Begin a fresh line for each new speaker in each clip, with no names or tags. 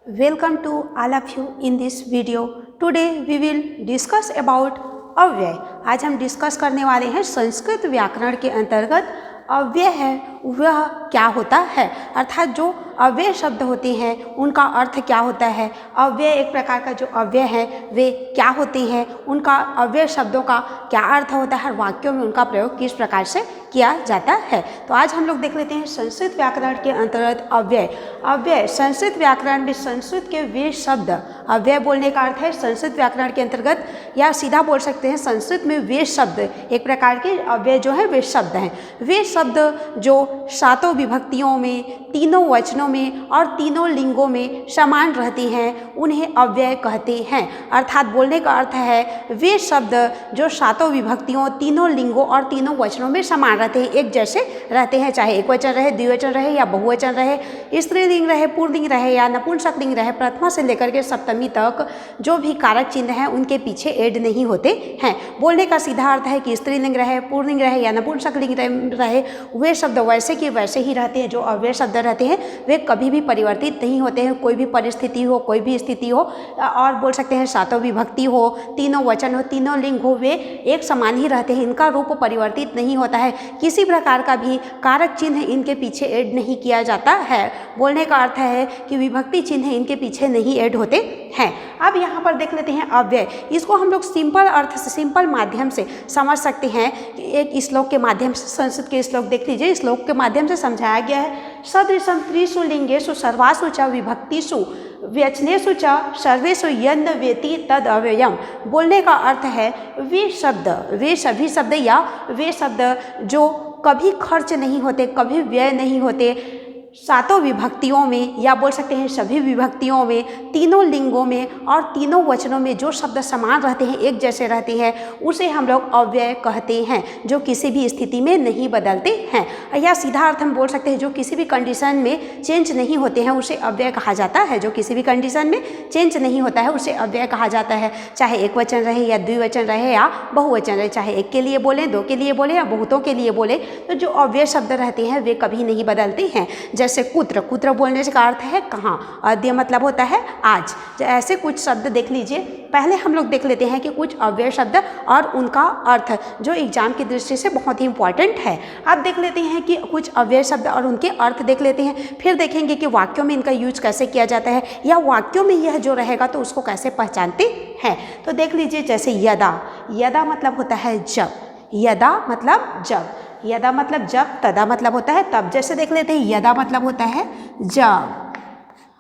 Welcome to all of you in this video. Today we will discuss about अव्यय। आज हम discuss करने वाले हैं संस्कृत व्याकरण के अंतर्गत अव्यय है वह क्या होता है, अर्थात जो अव्यय शब्द होते हैं उनका अर्थ क्या होता है। अव्यय एक प्रकार का जो अव्यय है वे क्या होते हैं, उनका अव्यय शब्दों का क्या अर्थ होता है, वाक्यों में उनका प्रयोग किस प्रकार से किया जाता है। तो आज हम लोग देख लेते हैं संस्कृत व्याकरण के अंतर्गत अव्यय। अव्यय संस्कृत व्याकरण में संस्कृत के वे शब्द, अव्यय बोलने का अर्थ है संस्कृत व्याकरण के अंतर्गत, या सीधा बोल सकते हैं संस्कृत में वे शब्द एक प्रकार के अव्यय जो है वे शब्द हैं। वे शब्द जो सातों विभक्तियों में, तीनों वचनों में और तीनों लिंगों में समान रहते हैं उन्हें अव्यय कहते हैं। अर्थात बोलने का अर्थ है वे शब्द जो सातों विभक्तियों, तीनों लिंगों और तीनों वचनों में समान रहते हैं, एक जैसे रहते हैं, चाहे एक वचन रहे, द्विवचन रहे या बहुवचन रहे, स्त्रीलिंग रहे, पुल्लिंग रहे या नपुंसकलिंग रहे, प्रथमा से लेकर के सप्तमी तक जो भी कारक चिन्ह हैं उनके पीछे ऐड नहीं होते हैं। बोलने का सीधा अर्थ है कि स्त्रीलिंग रहे, पुल्लिंग रहे या नपुंसकलिंग रहे, वे शब्द वैसे के वैसे ही रहते हैं। जो अव्यय शब्द रहते हैं वे कभी भी परिवर्तित नहीं होते हैं, कोई भी परिस्थिति हो, कोई भी स्थिति हो, और बोल सकते हैं सातों विभक्ति हो, तीनों वचन हो, तीनों लिंग हो, वे एक समान ही रहते हैं। इनका रूप परिवर्तित नहीं होता है, किसी प्रकार का भी कारक चिन्ह इनके पीछे ऐड नहीं किया जाता है। बोलने का अर्थ है कि विभक्ति चिन्ह इनके पीछे नहीं ऐड होते हैं। अब यहाँ पर देख लेते हैं अव्यय। इसको हम लोग सिंपल अर्थ से, सिंपल माध्यम से समझ सकते हैं कि एक श्लोक के माध्यम से, संस्कृत के श्लोक देख लीजिए, श्लोक के माध्यम से समझाया गया है। सदृशं त्रिषु लिंगेषु सर्वासु च विभक्तिषु व्यचनेषु च सर्वेषु यन्न वेति तद अव्ययम्। बोलने का अर्थ है वे शब्द, वे सभी शब्द या वे शब्द जो कभी खर्च नहीं होते, कभी व्यय नहीं होते, सातों विभक्तियों में या बोल सकते हैं सभी विभक्तियों में, तीनों लिंगों में और तीनों वचनों में जो शब्द समान रहते हैं, एक जैसे रहते हैं, उसे हम लोग अव्यय कहते हैं, जो किसी भी स्थिति में नहीं बदलते हैं। या सीधा अर्थ हम बोल सकते हैं जो किसी भी कंडीशन में चेंज नहीं होते हैं उसे अव्यय कहा जाता है। जो किसी भी कंडीशन में चेंज नहीं होता है उसे अव्यय कहा जाता है, चाहे एक वचन रहे या द्विवचन रहे या बहुवचन रहे, चाहे एक के लिए बोले, दो के लिए बोले या बहुतों के लिए बोले, तो जो अव्यय शब्द रहते हैं वे कभी नहीं बदलते हैं। जैसे कुत्र, कुत्र बोलने का अर्थ है कहाँ, अद्य मतलब होता है आज। ऐसे कुछ शब्द देख लीजिए। पहले हम लोग देख लेते हैं कि कुछ अव्यय शब्द और उनका अर्थ, जो एग्जाम की दृष्टि से बहुत ही इंपॉर्टेंट है। अब देख लेते हैं कि कुछ अव्यय शब्द और उनके अर्थ देख लेते हैं, फिर देखेंगे कि वाक्यों में इनका यूज कैसे किया जाता है, या वाक्यों में यह जो रहेगा तो उसको कैसे पहचानते हैं। तो देख लीजिए, जैसे यदा, यदा मतलब होता है जब, यदा मतलब जब, यदा मतलब जब, तदा मतलब होता है तब। जैसे देख लेते हैं, यदा मतलब होता है जब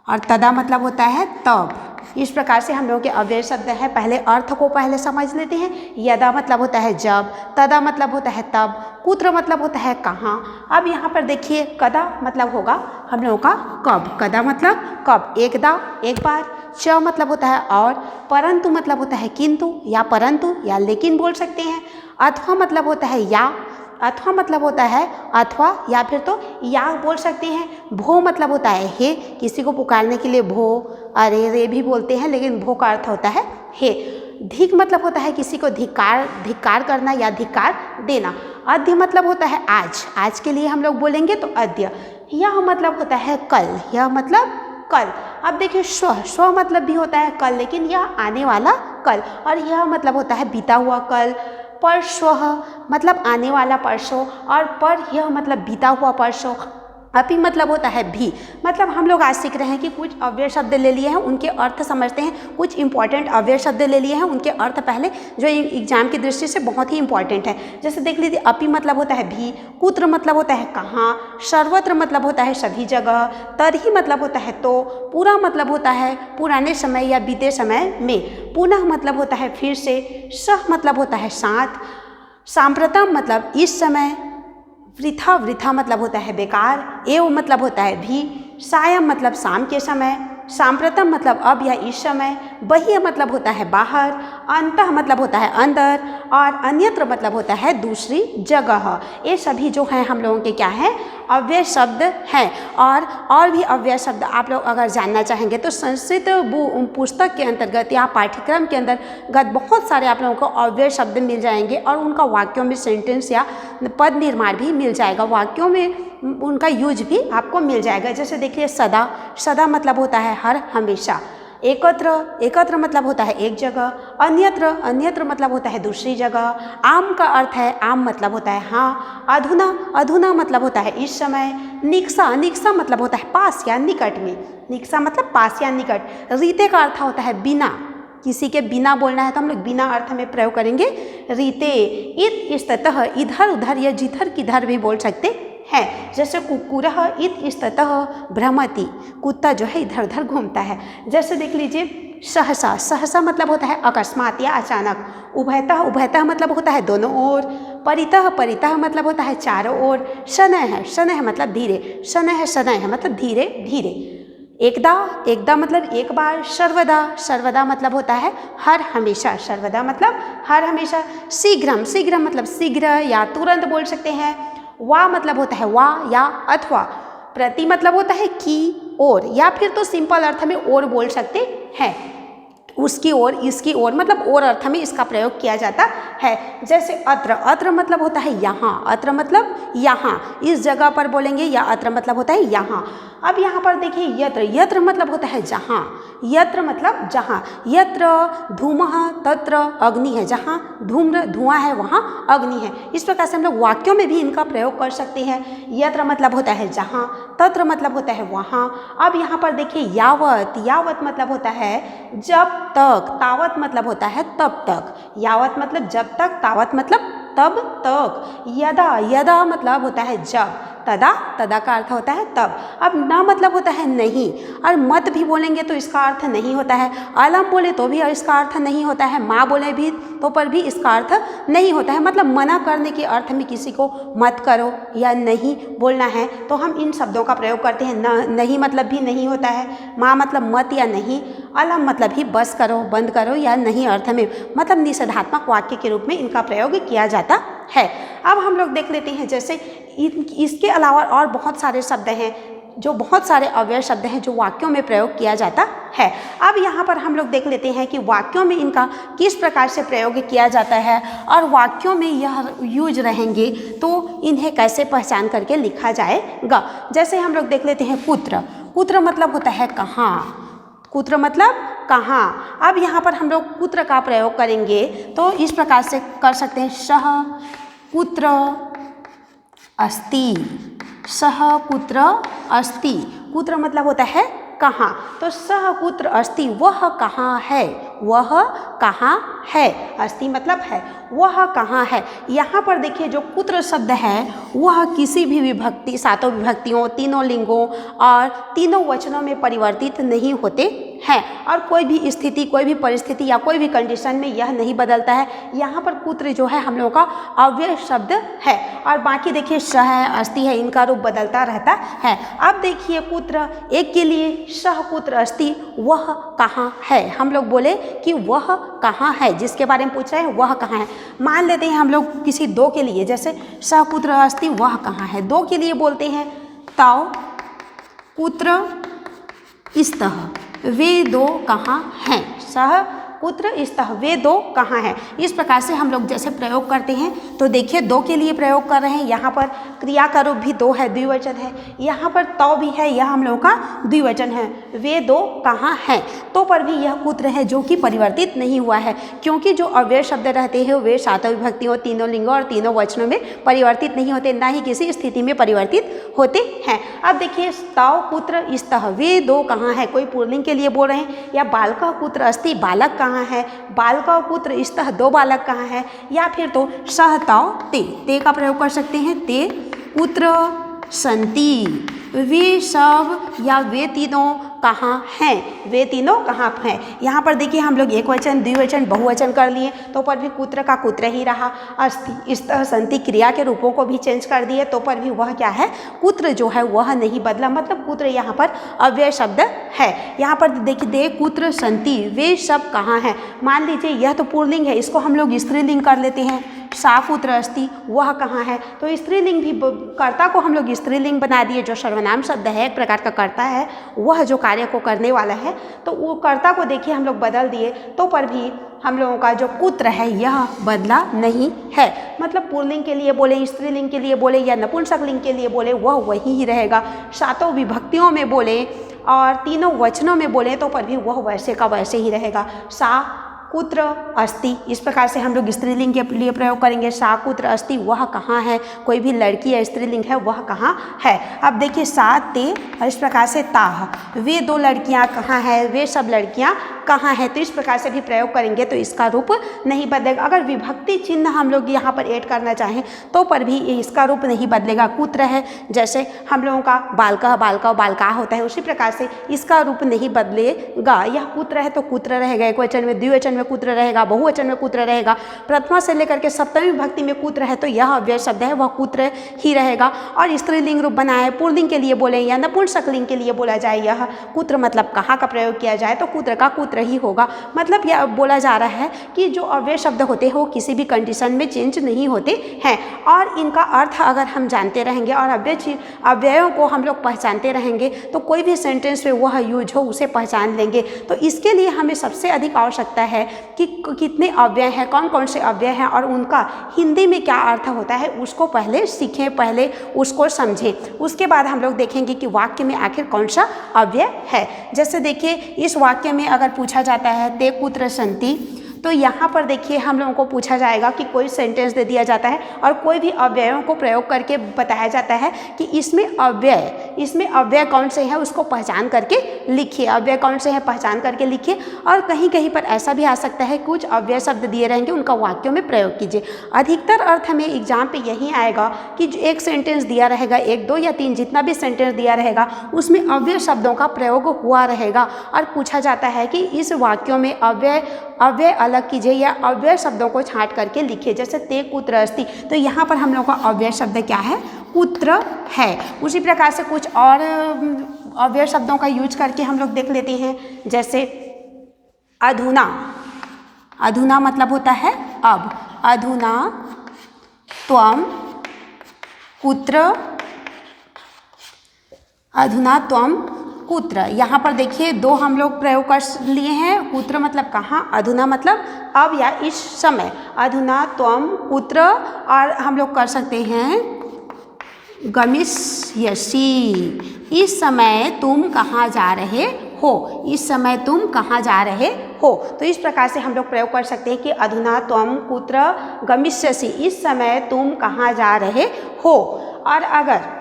और तदा मतलब होता है तब। इस प्रकार से हम लोगों के अव्यय शब्द है। पहले अर्थ को पहले समझ लेते हैं। यदा मतलब होता है जब, तदा मतलब होता है तब, कुत्र मतलब होता है कहाँ। अब यहाँ पर देखिए, कदा मतलब होगा हम लोगों का कब, कदा मतलब कब, एकदा एक बार, च मतलब होता है और, परंतु मतलब होता है किंतु या परंतु या लेकिन बोल सकते हैं, अथवा मतलब होता है या, अथवा मतलब होता है अथवा या फिर तो या बोल सकते हैं। भो मतलब होता है हे, किसी को पुकारने के लिए भो, अरे रे भी बोलते हैं, लेकिन भो का अर्थ होता है हे। धिक मतलब होता है किसी को धिक्कार, धिक्कार करना या धिक्कार देना। अद्य मतलब होता है आज, आज के लिए हम लोग बोलेंगे तो अद्य। यह मतलब होता है कल, यह मतलब कल। अब देखिए, स्व, स्व मतलब भी होता है कल, लेकिन यह आने वाला कल, और यह मतलब होता है बीता हुआ कल। परश्वः मतलब आने वाला परसों, और पर यह मतलब बीता हुआ परसों। अपि मतलब होता है भी। मतलब हम लोग आज सीख रहे हैं कि कुछ अव्यय शब्द ले लिए हैं, उनके अर्थ समझते हैं। कुछ इंपॉर्टेंट अव्यय शब्द ले लिए हैं, उनके अर्थ पहले जो एग्जाम की दृष्टि से बहुत ही इंपॉर्टेंट है। जैसे देख लीजिए, अपि मतलब होता है भी, कुत्र मतलब होता है कहाँ, सर्वत्र मतलब होता है सभी जगह, तरहि मतलब होता है तो, पूरा मतलब होता है पुराने समय या बीते समय में, पुनः मतलब होता है फिर से, सह मतलब होता है साथ, सांप्रतम मतलब इस समय, वृथा, वृथा मतलब होता है बेकार, एव मतलब होता है भी, सायं मतलब शाम के समय, सांप्रतम मतलब अब या इस समय, बह्य मतलब होता है बाहर, अंतः मतलब होता है अंदर, और अन्यत्र मतलब होता है दूसरी जगह। ये सभी जो हैं हम लोगों के क्या हैं, अव्यय शब्द हैं। और भी अव्यय शब्द आप लोग अगर जानना चाहेंगे तो संस्कृत पुस्तक के अंतर्गत या पाठ्यक्रम के अंतर्गत बहुत सारे आप लोगों को अव्यय शब्द मिल जाएंगे, और उनका वाक्यों में सेंटेंस या पद निर्माण भी मिल जाएगा, वाक्यों में उनका यूज भी आपको मिल जाएगा। जैसे देखिए सदा, सदा मतलब होता है हर हमेशा। एकत्र, एकत्र मतलब होता है एक जगह। अन्यत्र, अन्यत्र मतलब होता है दूसरी जगह। आम का अर्थ है, आम मतलब होता है हाँ। अधुना, अधुना मतलब होता है इस समय। निक्सा, निक्सा मतलब होता है पास या निकट में। निक्सा मतलब पास या निकट। रीते का अर्थ होता है बिना, किसी के बिना बोलना है तो हम लोग बिना अर्थ में प्रयोग करेंगे रीते। इत इस्ततः, इधर उधर या जिधर किधर भी बोल सकते हैं। जैसे कुक्कुरः इत इस्ततः भ्रमति, कुत्ता जो है इधर उधर घूमता है। जैसे देख लीजिए सहसा, सहसा मतलब होता है अकस्मात या अचानक। उभयतः, उभयतः मतलब होता है दोनों ओर। परितः, परितः मतलब होता है चारों ओर। शनैः, शनैः मतलब धीरे। शनैः, शनैः मतलब धीरे धीरे। एकदा, एकदा मतलब एक बार। सर्वदा, सर्वदा मतलब होता है हर हमेशा। सर्वदा मतलब हर हमेशा। शीघ्रम, शीघ्रम मतलब शीघ्र या तुरंत बोल सकते हैं। वा मतलब होता है वा या अथवा। प्रति मतलब होता है की ओर, या फिर तो सिंपल अर्थ में और बोल सकते हैं। उसकी ओर, इसकी ओर मतलब और अर्थ में इसका प्रयोग किया जाता है। जैसे अत्र, अत्र मतलब होता है यहाँ। अत्र मतलब यहाँ, इस जगह पर बोलेंगे, या अत्र मतलब होता है यहाँ। अब यहाँ पर देखिए यत्र, यत्र मतलब होता है जहाँ। यत्र मतलब जहाँ। यत्र धूमः तत्र अग्नि है, जहाँ धूम्र धुआं है वहाँ अग्नि है। इस प्रकार से हम लोग वाक्यों में भी इनका प्रयोग कर सकते हैं। यत्र मतलब होता है जहाँ, तत्र मतलब होता है वहाँ। अब यहाँ पर देखिए यावत, यावत मतलब होता है जब तक। तावत मतलब होता है तब तक। यावत मतलब जब तक, तावत मतलब तब तक। यदा, यदा मतलब होता है जब। तदा, तदा का अर्थ होता है तब। अब न मतलब होता है नहीं, और मत भी बोलेंगे तो इसका अर्थ नहीं होता है। अलम बोले तो भी इसका अर्थ नहीं होता है। माँ बोले भी तो पर भी इसका अर्थ नहीं होता है। मतलब मना करने के अर्थ में किसी को मत करो या नहीं बोलना है तो हम इन शब्दों का प्रयोग करते हैं। न, नहीं मतलब भी नहीं होता है। माँ मतलब मत या नहीं। अलम मतलब ही बस करो, बंद करो या नहीं अर्थ में, मतलब निषेधात्मक वाक्य के रूप में इनका प्रयोग किया जाता है। अब हम लोग देख लेते हैं, जैसे इसके अलावा और बहुत सारे शब्द हैं, जो बहुत सारे अव्यय शब्द हैं जो वाक्यों में प्रयोग किया जाता है। अब यहाँ पर हम लोग देख लेते हैं कि वाक्यों में इनका किस प्रकार से प्रयोग किया जाता है, और वाक्यों में यह यूज रहेंगे तो इन्हें कैसे पहचान करके लिखा जाएगा। जैसे हम लोग देख लेते हैं पुत्र, पुत्र मतलब होता है कहाँ। पुत्र मतलब कहाँ। अब यहाँ पर हम लोग पुत्र का प्रयोग करेंगे तो इस प्रकार से कर सकते हैं। सह पुत्र अस्ति, सह पुत्र अस्ति। पुत्र मतलब होता है कहाँ, तो सह पुत्र अस्ति वह कहाँ है, वह कहाँ है। अस्ति मतलब है, वह कहाँ है। यहाँ पर देखिए जो पुत्र शब्द है वह किसी भी विभक्ति, सातों विभक्तियों, तीनों लिंगों और तीनों वचनों में परिवर्तित नहीं होते हैं, और कोई भी स्थिति, कोई भी परिस्थिति या कोई भी कंडीशन में यह नहीं बदलता है। यहाँ पर पुत्र जो है हम लोगों का अव्यय शब्द है, और बाकी देखिए स है, अस्ति है, इनका रूप बदलता रहता है। अब देखिए पुत्र एक के लिए सह पुत्र अस्ति वह कहाँ है, हम लोग बोले कि वह कहाँ है, जिसके बारे में पूछ रहे हैं वह कहाँ है। मान लेते हैं हम लोग किसी दो के लिए, जैसे सह पुत्र अस्ति वह कहाँ है, दो के लिए बोलते हैं तौ पुत्र स्तः वे दो कहाँ हैं। सह पुत्र स्तः वे दो कहाँ हैं। इस प्रकार से हम लोग जैसे प्रयोग करते हैं तो देखिए दो के लिए प्रयोग कर रहे हैं। यहाँ पर क्रिया का रूप भी दो है, द्विवचन है। यहाँ पर तौ भी है, यह हम लोगों का द्विवचन है। वे दो कहाँ हैं, तो पर भी यह पुत्र है जो कि परिवर्तित नहीं हुआ है, क्योंकि जो अव्यय शब्द रहते हैं वे सातों विभक्तियों, तीनों लिंगों और तीनों वचनों में परिवर्तित नहीं होते, ना ही किसी स्थिति में परिवर्तित होते हैं। अब देखिए तौ पुत्र स्तः वे दो कहाँ है, कोई पुल्लिंग के लिए बोल रहे हैं, या बालकः पुत्र अस्ति बालक कहाँ है, बालकः पुत्र स्तः दो बालक कहाँ है, या फिर तो सह तौ ते का प्रयोग कर सकते हैं। ते पुत्र सन्ति वे सब या वे तीनों कहाँ हैं, वे तीनों कहाँ हैं। यहाँ पर देखिए हम लोग एक वचन, द्विवचन, बहुवचन कर लिए तो पर भी कुत्र का कुत्र ही रहा। अस्ति, स्तः, सन्ति क्रिया के रूपों को भी चेंज कर दिए तो पर भी वह क्या है, कुत्र जो है वह नहीं बदला, मतलब कुत्र यहाँ पर अव्यय शब्द है। यहाँ पर देखिए दे, कुत्र, सन्ति वे सब कहाँ हैं। मान लीजिए यह तो पुल्लिंग है, इसको हम लोग स्त्रीलिंग कर लेते हैं, सा कुत्र अस्ति वह कहाँ है, तो स्त्रीलिंग भी, कर्ता को हम लोग स्त्रीलिंग बना दिए। जो सर्वनाम शब्द है एक प्रकार का कर्ता है, वह जो कार्य को करने वाला है, तो वो कर्ता को देखिए हम लोग बदल दिए तो पर भी हम लोगों का जो कुत्र है यह बदला नहीं है। मतलब पुल्लिंग के लिए बोले, स्त्रीलिंग के लिए बोले या नपुंसकलिंग के लिए बोले वह वही ही रहेगा। सातों विभक्तियों में बोले और तीनों वचनों में बोले तो पर भी वह वैसे का वैसे ही रहेगा। सा कुत्र अस्ति, इस प्रकार से हम लोग स्त्रीलिंग के लिए प्रयोग करेंगे। सा कुत्र अस्ति वह कहाँ है, कोई भी लड़की या स्त्रीलिंग है वह कहाँ है। अब देखिए सा ते, और इस प्रकार से ताह, वे दो लड़कियाँ कहाँ हैं, वे सब लड़कियाँ कहाँ हैं, तो इस प्रकार से भी प्रयोग करेंगे तो इसका रूप नहीं बदलेगा। अगर विभक्ति चिन्ह हम लोग यहाँ पर ऐड करना चाहें तो पर भी इसका रूप नहीं बदलेगा। कुत्र है, जैसे हम लोगों का बालकः, बालका, बालका होता है, उसी प्रकार से इसका रूप नहीं बदलेगा। यह कुत्र है तो कुत्र रहेगा, एक वचन में, द्विवचन में कुत्र रहेगा, बहुवचन में कुत्र रहेगा। प्रथमा से लेकर के सप्तमी विभक्ति में कुत्र है तो यह अव्यय शब्द है वह कुत्र ही रहेगा। और स्त्रीलिंग रूप बनाए, पुल्लिंग के लिए बोले या नपुंसकलिंग के लिए बोला जाए, यह कुत्र मतलब कहाँ का प्रयोग किया जाए तो कुत्र का कुत्र ही होगा। मतलब यह बोला जा रहा है कि जो अव्यय शब्द होते हैं वो किसी भी कंडीशन में चेंज नहीं होते हैं, और इनका अर्थ अगर हम जानते रहेंगे और अव्ययों को हम लोग पहचानते रहेंगे तो कोई भी सेंटेंस में वह यूज हो उसे पहचान लेंगे। तो इसके लिए हमें सबसे अधिक आवश्यकता है कि कितने अव्यय हैं, कौन कौन से अव्यय हैं और उनका हिंदी में क्या अर्थ होता है उसको पहले सीखें, पहले उसको समझें। उसके बाद हम लोग देखेंगे कि वाक्य में आखिर कौन सा अव्यय है। जैसे देखिए इस वाक्य में अगर पूछा जाता है ते कुत्र सन्ति, तो यहाँ पर देखिए हम लोगों को पूछा जाएगा कि कोई सेंटेंस दे दिया जाता है और कोई भी अव्ययों को प्रयोग करके बताया जाता है कि इसमें अव्यय कौन से हैं उसको पहचान करके लिखिए, अव्यय कौन से हैं पहचान करके लिखिए। और कहीं कहीं पर ऐसा भी आ सकता है कुछ अव्यय शब्द दिए रहेंगे उनका वाक्यों में प्रयोग कीजिए। अधिकतर अर्थ हमें एग्जाम पे यही आएगा कि एक सेंटेंस दिया रहेगा, एक, दो या तीन, जितना भी सेंटेंस दिया रहेगा उसमें अव्यय शब्दों का प्रयोग हुआ रहेगा और पूछा जाता है कि इस वाक्यों में अव्यय अलग कीजिए या अव्यय शब्दों को छांट करके लिखिए। जैसे ते कुत्र अस्ति, तो यहाँ पर हम लोग का अव्यय शब्द क्या है, कुत्र है। उसी प्रकार से कुछ और अव्यय शब्दों का यूज करके हम लोग देख लेते हैं। जैसे अधुना, अधुना मतलब होता है अब, अधुना त्वम कुत्र, अधुना त्वम कुत्र। यहाँ पर देखिए दो हम लोग प्रयोग कर लिए हैं। कुत्र मतलब कहाँ, अधुना मतलब अब या इस समय। अधुना त्वम कुत्र, और हम लोग कर सकते हैं गमिष्यसि, इस समय तुम कहाँ जा रहे हो, इस समय तुम कहाँ जा रहे हो। तो इस प्रकार से हम लोग प्रयोग कर सकते हैं कि अधुना त्वम कुत्र गमिष्यसि, इस समय तुम कहाँ जा रहे हो। और अगर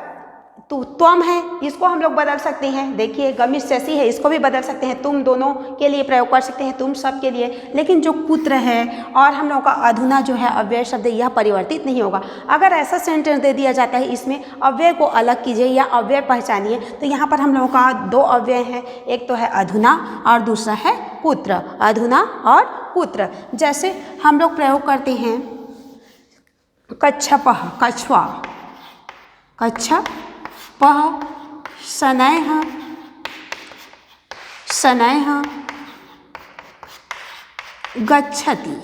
तो त्वम है इसको हम लोग बदल सकते हैं, देखिए गमिष्यसि है इसको भी बदल सकते हैं, तुम दोनों के लिए प्रयोग कर सकते हैं, तुम सब के लिए। लेकिन जो कुत्र है और हम लोगों का अधुना जो है अव्यय शब्द, यह परिवर्तित नहीं होगा। अगर ऐसा सेंटेंस दे दिया जाता है इसमें अव्यय को अलग कीजिए या अव्यय पहचानिए, तो यहाँ पर हम लोगों का दो अव्यय हैं, एक तो है अधुना और दूसरा है कुत्र, अधुना और कुत्र। जैसे हम लोग प्रयोग करते हैं कच्छपः, कछुआ, कच्छपः, शनैः, शनैः, गच्छति,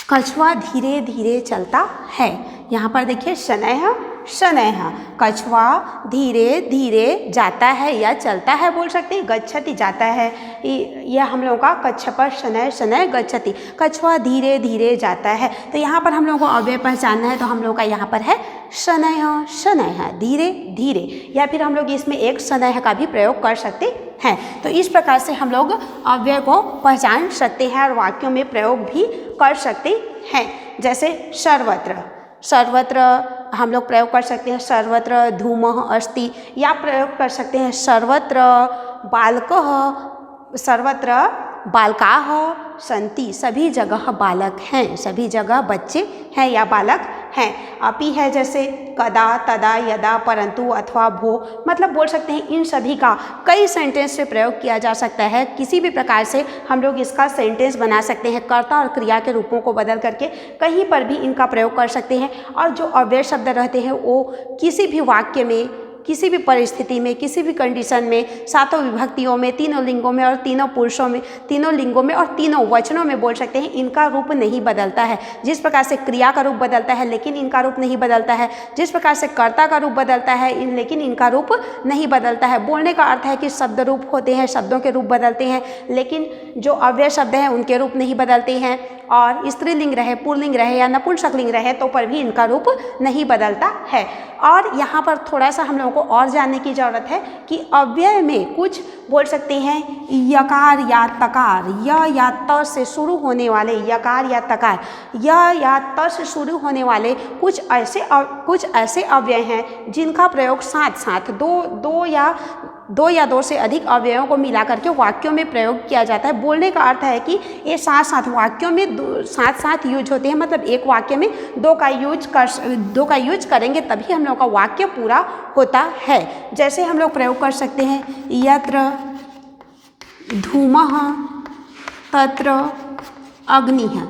कछुआ धीरे धीरे चलता है। यहाँ पर देखिए शनैः, शनैः, कछुआ धीरे धीरे जाता है या चलता है बोल सकते हैं। गच्छति जाता है, यह हम लोगों का कच्छपः शनैः, शनैः गच्छति, कछुआ धीरे धीरे जाता है। तो यहाँ पर हम लोगों को अव्यय पहचानना है, तो हम लोगों का यहाँ पर है शनैः, शनैः धीरे धीरे, या फिर हम लोग इसमें एक शनैः का भी प्रयोग कर सकते हैं। तो इस प्रकार से हम लोग अव्यय को पहचान सकते हैं और वाक्यों में प्रयोग भी कर सकते हैं। जैसे सर्वत्र, सर्वत्र हम लोग प्रयोग कर सकते हैं सर्वत्र धूमः अस्ति, या प्रयोग कर सकते हैं सर्वत्र बालकः, सर्वत्र बालकाः सन्ति, सभी जगह बालक हैं, सभी जगह बच्चे हैं या बालक हैं। अपि है जैसे कदा, तदा, यदा, परंतु, अथवा, भो, मतलब बोल सकते हैं इन सभी का कई सेंटेंस से प्रयोग किया जा सकता है। किसी भी प्रकार से हम लोग इसका सेंटेंस बना सकते हैं। कर्ता और क्रिया के रूपों को बदल करके कहीं पर भी इनका प्रयोग कर सकते हैं। और जो अव्यय शब्द रहते हैं वो किसी भी वाक्य में, किसी भी परिस्थिति में, किसी भी कंडीशन में, सातों विभक्तियों में, तीनों लिंगों में और तीनों पुरुषों में, तीनों लिंगों में और तीनों वचनों में बोल सकते हैं इनका रूप नहीं बदलता है। जिस प्रकार से क्रिया का रूप बदलता है लेकिन इनका रूप नहीं बदलता है, जिस प्रकार से कर्ता का रूप बदलता है लेकिन इनका रूप नहीं बदलता है। बोलने का अर्थ है कि शब्द रूप होते हैं, शब्दों के रूप बदलते हैं, लेकिन जो अव्यय शब्द हैं उनके रूप नहीं बदलते हैं। और स्त्रीलिंग रहे, पुल्लिंग रहे या नपुंसकलिंग रहे तो पर भी इनका रूप नहीं बदलता है। और यहाँ पर थोड़ा सा हम लोगों को और जानने की ज़रूरत है कि अव्यय में कुछ बोल सकते हैं यकार या तकार, य या त से शुरू होने वाले, यकार या तकार, य या त से शुरू होने वाले कुछ ऐसे अव्यय हैं जिनका प्रयोग साथ साथ दो या दो से अधिक अव्ययों को मिला करके वाक्यों में प्रयोग किया जाता है। बोलने का अर्थ है कि ये साथ साथ वाक्यों में साथ साथ यूज होते हैं। मतलब एक वाक्य में दो का यूज करेंगे तभी हम लोग का वाक्य पूरा होता है। जैसे हम लोग प्रयोग कर सकते हैं यत्र धूमः तत्र अग्निः।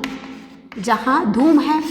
जहाँ धूम है,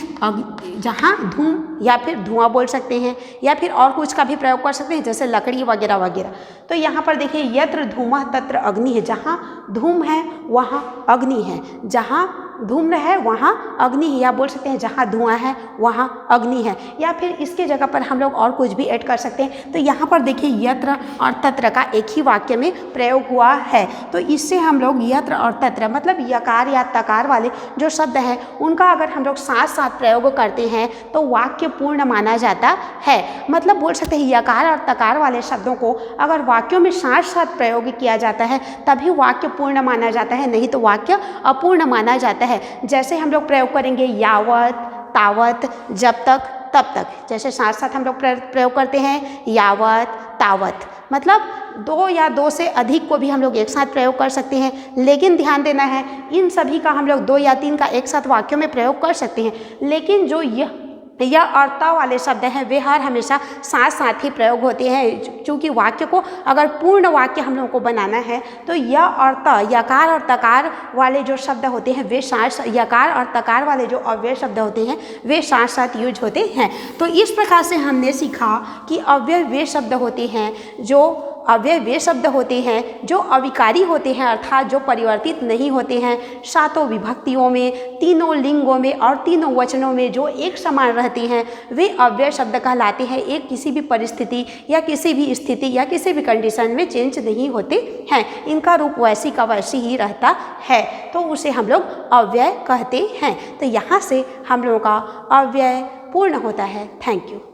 जहाँ धूम या फिर धुआं बोल सकते हैं, या फिर और कुछ का भी प्रयोग कर सकते हैं जैसे लकड़ी वगैरह वगैरह। तो यहाँ पर देखिए यत्र धूमः तत्र अग्नि है। जहाँ धूम है वहाँ अग्नि है, जहाँ धूम्र है वहाँ अग्नि है, या बोल सकते हैं जहाँ धुआं है वहाँ अग्नि है। या फिर इसके जगह पर हम लोग और कुछ भी ऐड कर सकते हैं। तो यहाँ पर देखिए यत्र और तत्र का एक ही वाक्य में प्रयोग हुआ है। तो इससे हम लोग यत्र और तत्र मतलब यकार या तकार वाले जो शब्द हैं उनका अगर हम लोग साथ साथ प्रयोग करते हैं तो वाक्य पूर्ण माना जाता है। मतलब बोल सकते हैं यकार और तकार वाले शब्दों को अगर वाक्यों में साथ साथ प्रयोग किया जाता है तभी वाक्य पूर्ण माना जाता है, नहीं तो वाक्य अपूर्ण माना जाता है। जैसे हम लोग प्रयोग करेंगे यावत, तावत, जब तक, तब तक। जैसे साथ साथ हम लोग प्रयोग करते हैं यावत, तावत, मतलब दो या दो से अधिक को भी हम लोग एक साथ प्रयोग कर सकते हैं। लेकिन ध्यान देना है इन सभी का हम लोग दो या तीन का एक साथ वाक्यों में प्रयोग कर सकते हैं, लेकिन जो यह और त वाले शब्द हैं वे हर हमेशा साथ साथ ही प्रयोग होते हैं। चूँकि वाक्य को अगर पूर्ण वाक्य हम लोगों को बनाना है तो य और त, यकार और तकार वाले जो शब्द होते हैं वे साथ, यकार और तकार वाले जो अव्यय शब्द होते हैं वे साथ साथ यूज होते हैं। तो इस प्रकार से हमने सीखा कि अव्यय वे शब्द होते हैं जो अविकारी होते हैं, अर्थात जो परिवर्तित नहीं होते हैं। सातों विभक्तियों में, तीनों लिंगों में और तीनों वचनों में जो एक समान रहते हैं वे अव्यय शब्द कहलाते हैं। एक किसी भी परिस्थिति या किसी भी स्थिति या किसी भी कंडीशन में चेंज नहीं होते हैं, इनका रूप वैसी का वैसी ही रहता है, तो उसे हम लोग अव्यय कहते हैं। तो यहाँ से हम लोगों का अव्यय पूर्ण होता है। Thank you.